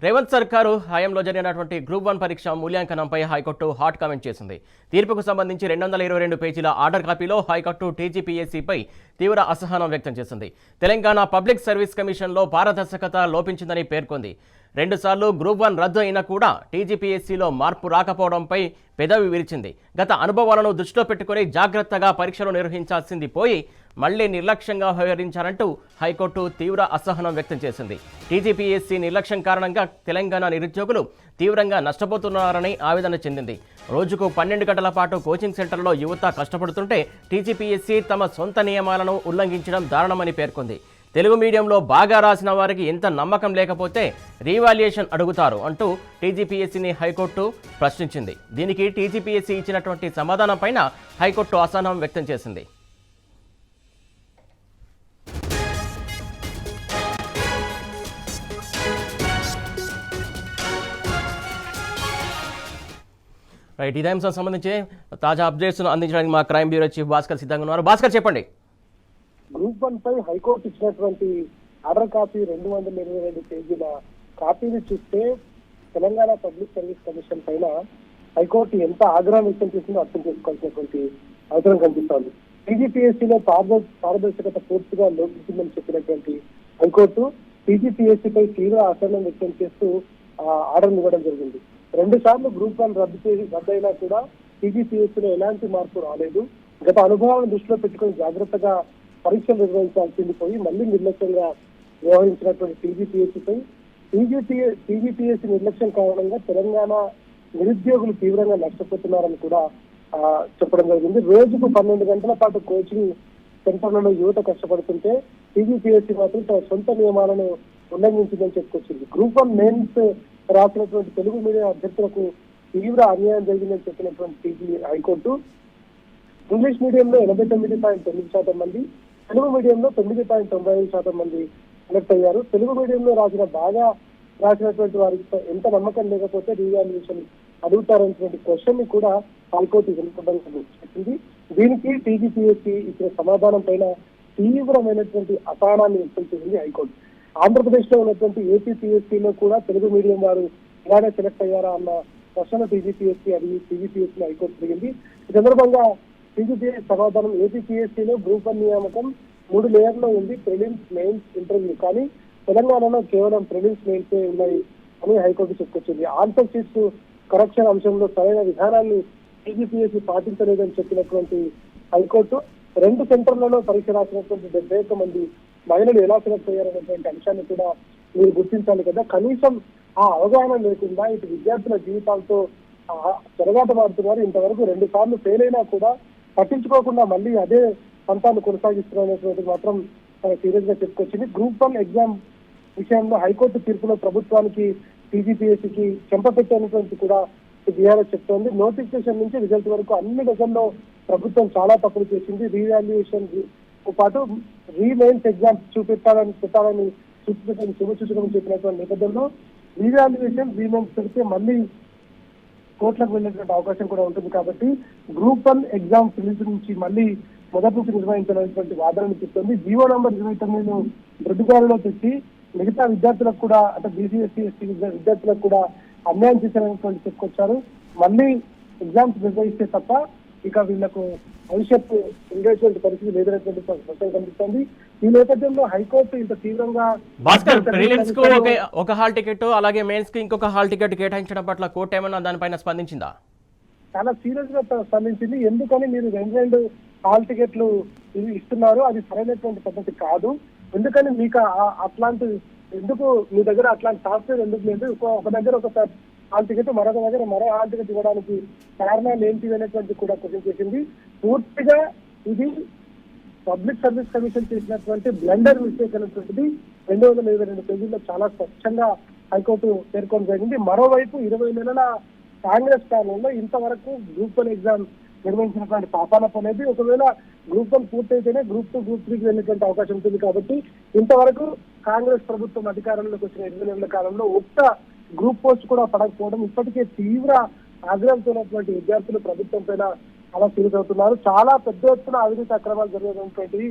రేవంత్ సర్కారు హయాంలో జరిగినటువంటి గ్రూప్ 1 పరీక్ష మూల్యాంకనంపై హైకోర్టు హాట్ కామెంట్ చేసింది. తీర్పుకు సంబంధించి 222 పేజీల ఆర్డర్ కాపీలో హైకోర్టు టీజీపీఎస్సీపై తీవ్ర అసహనం వ్యక్తం చేసింది. తెలంగాణ పబ్లిక్ సర్వీస్ కమిషన్లో పారదర్శకత లోపించిందని పేర్కొంది. 2 సార్లు గ్రూప్ 1 రద్దు అయినా కూడా టీజీపీఎస్సీలో మార్పు రాకపోవడంపై పెదవి విరిచింది. గత అనుభవాలను దృష్టిలో పెట్టుకుని జాగ్రత్తగా పరీక్షలు నిర్వహించాల్సింది పోయి మళ్లీ నిర్లక్ష్యంగా వ్యవహరించారంటూ హైకోర్టు తీవ్ర అసహనం వ్యక్తం చేసింది. టీజీపీఎస్సీ నిర్లక్ష్యం కారణంగా తెలంగాణ నిరుద్యోగులు తీవ్రంగా నష్టపోతున్నారని ఆవేదన చెందింది. రోజుకు 12 గంటల పాటు కోచింగ్ సెంటర్లో యువత కష్టపడుతుంటే టీజీపీఎస్సీ తమ సొంత నియమాలను ఉల్లంఘించడం దారుణమని పేర్కొంది. తెలుగు మీడియంలో బాగా రాసిన వారికి ఎంత నమ్మకం లేకపోతే రీవాల్యుయేషన్ అడుగుతారు అంటూ టీజీపీఎస్సీని హైకోర్టు ప్రశ్నించింది. దీనికి టీజీపీఎస్సీ ఇచ్చినటువంటి సమాధానం పైన హైకోర్టు అసహనం వ్యక్తం చేసింది. రైట్, ఇదే అంశం సంబంధించి తాజా అప్డేట్స్ అందించడానికి మా క్రైమ్ బ్యూరో చీఫ్ భాస్కర్ సిద్ధంగా ఉన్నారు. భాస్కర్, చెప్పండి. గ్రూప్ 1 పై హైకోర్టు ఇచ్చినటువంటి ఆర్డర్ కాపీ 222 పేజీల కాపీని చూస్తే తెలంగాణ పబ్లిక్ సర్వీస్ కమిషన్ పైన హైకోర్టు ఎంత ఆగ్రహం వ్యక్తం చేసిందో అర్థం చేసుకోవాల్సినటువంటి అవసరం కనిపిస్తోంది. టీజీపీఎస్సీలో పారదర్శకత పూర్తిగా లోపించిందని చెప్పినటువంటి హైకోర్టు టీజీపీఎస్సీపై తీవ్ర అసహనం వ్యక్తం చేస్తూ ఆర్డర్ ఇవ్వడం జరిగింది. 2 సార్లు గ్రూప్ 1 రద్దయినా కూడా టీజీపీఎస్సీలో ఎలాంటి మార్పు రాలేదు. గత అనుభవాలను దృష్టిలో పెట్టుకుని జాగ్రత్తగా పరీక్షలు నిర్వహించాల్సింది పోయి మళ్లీ నిర్లక్ష్యంగా వ్యవహరించినటువంటి టీజీపీఎస్సీపై టీజీపీఎస్సీ నిర్లక్ష్యం కారణంగా తెలంగాణ నిరుద్యోగులు తీవ్రంగా నష్టపోతున్నారని కూడా చెప్పడం జరిగింది. రోజుకు 12 గంటల పాటు కోచింగ్ సెంటర్లలో యువత కష్టపడుతుంటే టీజీపీఎస్సీ మాత్రం తన సొంత నియమాలను ఉల్లంఘించిందని చెప్పుకొచ్చింది. గ్రూప్ 1 మెయిన్స్ రాసినటువంటి తెలుగు మీడియం అభ్యర్థులకు తీవ్ర అన్యాయం జరిగిందని చెప్పినటువంటి హైకోర్టు ఇంగ్లీష్ మీడియంలో 89.9% మంది, తెలుగు మీడియంలో 9.95% మంది సెలెక్ట్ అయ్యారు. తెలుగు మీడియంలో బాగా రాసినటువంటి వారికి ఎంత నమ్మకం లేకపోతే రీవాల్యుయేషన్ అడుగుతారనేటువంటి క్వశ్చన్ ని కూడా హైకోర్టు చెప్పింది. దీనికి టీజీపీఎస్సీ ఇచ్చిన సమాధానం పైన తీవ్రమైనటువంటి అసహనాన్ని వ్యక్తం చేసింది హైకోర్టు. ఆంధ్రప్రదేశ్ లో ఉన్నటువంటి ఏపీపీఎస్సీలో కూడా తెలుగు మీడియం వారు ఇలాగే సెలెక్ట్ అయ్యారా అన్న ప్రశ్న టీజీపీఎస్సీ అడిగి టీజీపీఎస్సీ హైకోర్టు జరిగింది. ఈ సందర్భంగా టీజీపీఎస్సీ సమాధానం ఏపీపీఎస్సీలో గ్రూప్ 1 నియామకం 3 లేయర్లో ఉంది, ప్రిలిమ్స్, మెయిన్స్, ఇంటర్వ్యూ. కానీ తెలంగాణలో కేవలం ప్రిలిమ్స్, మెయిన్స్ ఉన్నాయి అని హైకోర్టు చెప్పుకొచ్చింది. ఆన్సర్ షీట్స్ కరెక్షన్ అంశంలో సరైన విధానాన్ని టీజీపీఎస్సీ పాటించలేదని చెప్పినటువంటి హైకోర్టు 2 సెంటర్లలో పరీక్ష రాసినటువంటి 71 మంది మహిళలు ఎలా సెలెక్ట్ అయ్యారనేటువంటి అంశాన్ని కూడా మీరు గుర్తించాలి కదా. కనీసం ఆ అవగాహన లేకుండా ఇటు విద్యార్థుల జీవితాలతో చెరగాటమాడుతున్నారు. ఇంతవరకు 2 సార్లు ఫెయిల్ అయినా కూడా పట్టించుకోకుండా మళ్ళీ అదే పంతాన్ని కొనసాగిస్తున్నటువంటి మాత్రం సీరియస్ గా చెప్పుకొచ్చింది. గ్రూప్ 1 ఎగ్జామ్ విషయంలో హైకోర్టు తీర్పులో ప్రభుత్వానికి టీజీపీఎస్సీకి చెంపపెట్టేటువంటి కూడా బీఆర్ఎస్ చెప్తోంది. నోటిఫికేషన్ నుంచి రిజల్ట్ వరకు అన్ని దశల్లో ప్రభుత్వం చాలా తప్పులు చేసింది. రీవాల్యుయేషన్ పాటు రీమెయిన్స్ ఎగ్జామ్స్ పెట్టాలని శుభసూచకం చెప్పినటువంటి నేపథ్యంలో రీవాల్యుయేషన్ రీమెయిన్స్ పెడితే మళ్ళీ కోర్టులకు వెళ్ళేటువంటి అవకాశం కూడా ఉంటుంది. కాబట్టి గ్రూప్ 1 ఎగ్జామ్ ఫిలిమ్స్ నుంచి మళ్ళీ మొదటి నుంచి నిర్వహించాలనేటువంటి వాదనను చెప్తుంది. జీవో నంబర్ 29 మృదుగారిలో తెచ్చి మిగతా విద్యార్థులకు కూడా అంటే బీసీఎస్సీ, ఎస్టీ విద్యార్థులకు కూడా అన్యాయం చేశారనేటువంటి చెప్పుకొచ్చారు. మళ్ళీ ఎగ్జామ్స్ నిర్వహిస్తే తప్ప ఇక వీళ్లకు భవిష్యత్తు ఉండేటువంటి పరిస్థితి లేదనేటువంటి ప్రశ్న కనిపిస్తుంది. ఈ నేపథ్యంలో హైకోర్టు ఇంత తీవ్రంగా ఒక హాల్ టికెట్ అలాగే మెయిన్స్ కి ఇంకొక హాల్ టికెట్ కేటాయించడం పట్ల కోర్టు ఏమన్నా దానిపైన స్పందించిందా? చాలా సీరియస్ గా స్పందించింది. ఎందుకని మీరు 2 హాల్ టికెట్లు ఇస్తున్నారు, అది సరైనటువంటి పద్ధతి కాదు. ఎందుకని మీకు అట్లాంటి ఎందుకు మీ దగ్గర అట్లాంటి సాఫ్ట్వేర్ ఎందుకు లేదు? ఒక దగ్గర ఒక హాల్ టికెట్, మరొక దగ్గర మరో హాల్ టికెట్ ఇవ్వడానికి కారణాలు ఏంటి అనేటువంటి కూడా క్వశ్చన్ చేసింది. పూర్తిగా ఇది పబ్లిక్ సర్వీస్ కమిషన్ చేసినటువంటి బ్లండర్ మిస్టేక్ అనేటువంటిది 222 పేజీల్లో చాలా స్పష్టంగా హైకోర్టు పేర్కొనడం జరిగింది. మరోవైపు 20 నెలల కాంగ్రెస్ పాలనలో ఇంతవరకు గ్రూప్ 1 ఎగ్జామ్ నిర్వహించినటువంటి పాపాన పోలేదు. ఒకవేళ గ్రూప్ 1 పూర్తయితేనే గ్రూప్ 2, గ్రూప్ 3కి వెళ్ళేటువంటి అవకాశం ఉంటుంది. కాబట్టి ఇంతవరకు కాంగ్రెస్ ప్రభుత్వం అధికారంలోకి వచ్చిన 20 నెలల కాలంలో ఒక్క గ్రూప్ పోస్ట్ కూడా పడకపోవడం, ఇప్పటికే తీవ్ర ఆగ్రహంతో ఉన్నటువంటి విద్యార్థులు ప్రభుత్వం పైన చాలా సీరియస్ అవుతున్నారు. చాలా పెద్ద ఎత్తున అవినీతి అక్రమాలు జరిగేటువంటి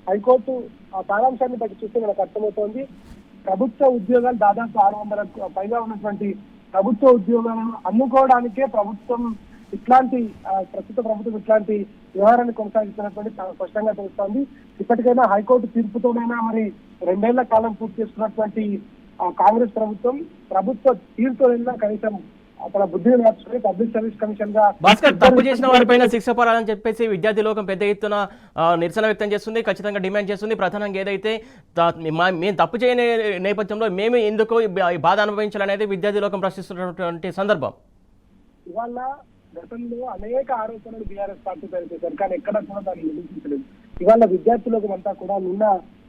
హైకోర్టు ఆ సారాంశాన్ని బట్టి చూస్తే మనకు అర్థమవుతోంది. ప్రభుత్వ ఉద్యోగాలు దాదాపు 600 పైగా ఉన్నటువంటి ప్రభుత్వ ఉద్యోగాలను అన్నుకోవడానికే ప్రభుత్వం ఇట్లాంటి ప్రస్తుత ప్రభుత్వం ఇట్లాంటి వ్యవహారాన్ని కొనసాగిస్తున్నటువంటి చాలా స్పష్టంగా తెలుస్తోంది. ఇప్పటికైనా హైకోర్టు తీర్పుతోనైనా మరి 2 ఏళ్ల కాలం పూర్తి చేసుకున్నటువంటి కాంగ్రెస్ ప్రభుత్వ తీర్పుతోనైనా కనీసం అక్కడ బుద్ధిని మార్చుకుని పబ్లిక్ సర్వీస్ కమిషన్ గా భాస్కర్ తప్పు చేసిన వారిపైన శిక్ష పడాలని చెప్పేసి విద్యార్థి లోకం పెద్ద ఎత్తున నిరసన వ్యక్తం చేస్తుంది, ఖచ్చితంగా డిమాండ్ చేస్తుంది. ప్రధానంగా ఏదైతే మేము తప్పు చేయని నేపథ్యంలో మేము ఎందుకు బాధ అనుభవించాలనేది విద్యార్థి లోకం ప్రశ్నిస్తున్నటువంటి సందర్భం. ఇవాళ గతంలో అనేక ఆరోపణలు బీఆర్ఎస్ పార్టీ పైన చేశారు, కానీ ఎక్కడ కూడా దాన్ని నిరూపించలేదు. ఇవాళ విద్యార్థి లోకం అంతా కూడా నిన్న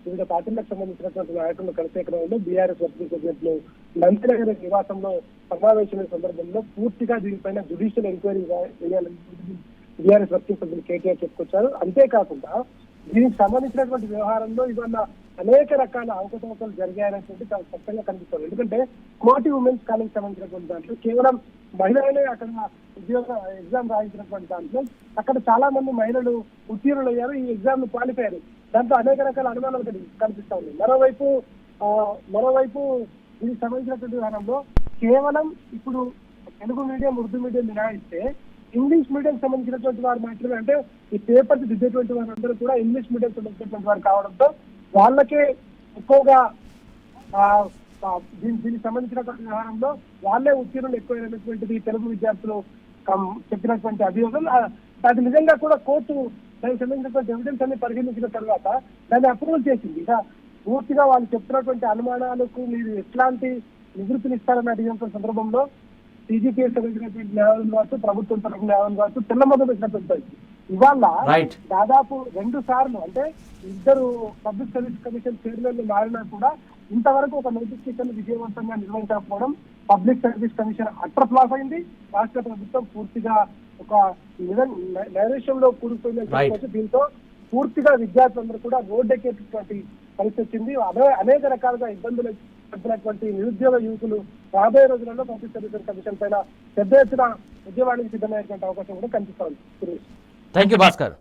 వివిధ పార్టీలకు సంబంధించినటువంటి నాయకులను కలిసే క్రమంలో బీఆర్ఎస్ వర్కింగ్ ప్రెసిడెంట్లు నందినగర్ నివాసంలో సమావేశమైన సందర్భంలో పూర్తిగా దీనిపైన జ్యుడిషియల్ ఎంక్వైరీ వేయాలని బీఆర్ఎస్ వర్కింగ్ ప్రెసిడెంట్ కేటీఆర్ చెప్పుకొచ్చారు. అంతేకాకుండా దీనికి సంబంధించినటువంటి వ్యవహారంలో ఇవాళ అనేక రకాల అవకతవకలు జరిగాయనేటువంటి చాలా స్పష్టంగా కనిపిస్తుంది. ఎందుకంటే కోటి ఉమెన్స్ కాలేజ్ సంబంధించినటువంటి దాంట్లో కేవలం మహిళలే అక్కడ ఎగ్జామ్ రాయించినటువంటి దాంట్లో అక్కడ చాలా మంది మహిళలు ఉత్తీర్ణులయ్యారు, ఈ ఎగ్జామ్ ను క్వాలిఫై అయ్యారు. దాంట్లో అనేక రకాల అనుమానాలు కనిపిస్తా ఉంది. మరోవైపు దీనికి సంబంధించినటువంటి విధానంలో కేవలం ఇప్పుడు తెలుగు మీడియం, ఉర్దూ మీడియం మినహాయిస్తే ఇంగ్లీష్ మీడియం సంబంధించినటువంటి వారు మాత్రమే, అంటే ఈ పేపర్స్ దిద్దేటువంటి వారందరూ కూడా ఇంగ్లీష్ మీడియం సంబంధించినటువంటి వారు కావడంతో వాళ్ళకే ఎక్కువగా దీనికి సంబంధించినటువంటి వ్యవహారంలో వాళ్ళే ఉత్తీర్ణులు ఎక్కువైనటువంటిది తెలుగు విద్యార్థులు చెప్పినటువంటి అభియోగం. అది నిజంగా కూడా కోర్టు దానికి సంబంధించినటువంటి ఎవిడెన్స్ అన్ని పరిశీలించిన తర్వాత దాన్ని అప్రూవల్ చేసింది. ఇక పూర్తిగా వాళ్ళు చెప్తున్నటువంటి అనుమానాలకు మీరు ఎట్లాంటి నివృత్తిని ఇస్తారని అడిగినటువంటి సందర్భంలో టీజీపీఎస్ సంబంధించినటువంటి న్యాయం కావచ్చు, ప్రభుత్వం తరఫున న్యాయం కావచ్చు తెల్లమొదలు పెట్టినటువంటి ఇవాళ దాదాపు 2 సార్లు అంటే 2 పబ్లిక్ సర్వీస్ కమిషన్ చైర్మన్లు మారినా కూడా ఇంతవరకు ఒక నోటిఫికేషన్ విజయవంతంగా నిర్వహించకపోవడం public service commission utter flop అయింది. రాష్ట్ర ప్రభుత్వం పూర్తిగా ఒక నైవేశ్యంలో కూరుకుపోయిందని. దీంతో పూర్తిగా విద్యార్థులందరూ కూడా రోడ్డెక్కేటటువంటి పరిస్థితి వచ్చింది. అనేక రకాలుగా ఇబ్బందులు పడుతున్నటువంటి నిరుద్యోగ యువకులు రాబోయే రోజులలో పబ్లిక్ సర్వీస్ కమిషన్ పైన పెద్ద ఎత్తున ఉద్యమానికి సిద్ధమయ్యేటువంటి అవకాశం కూడా కనిపిస్తోంది. Thank you Bhaskar.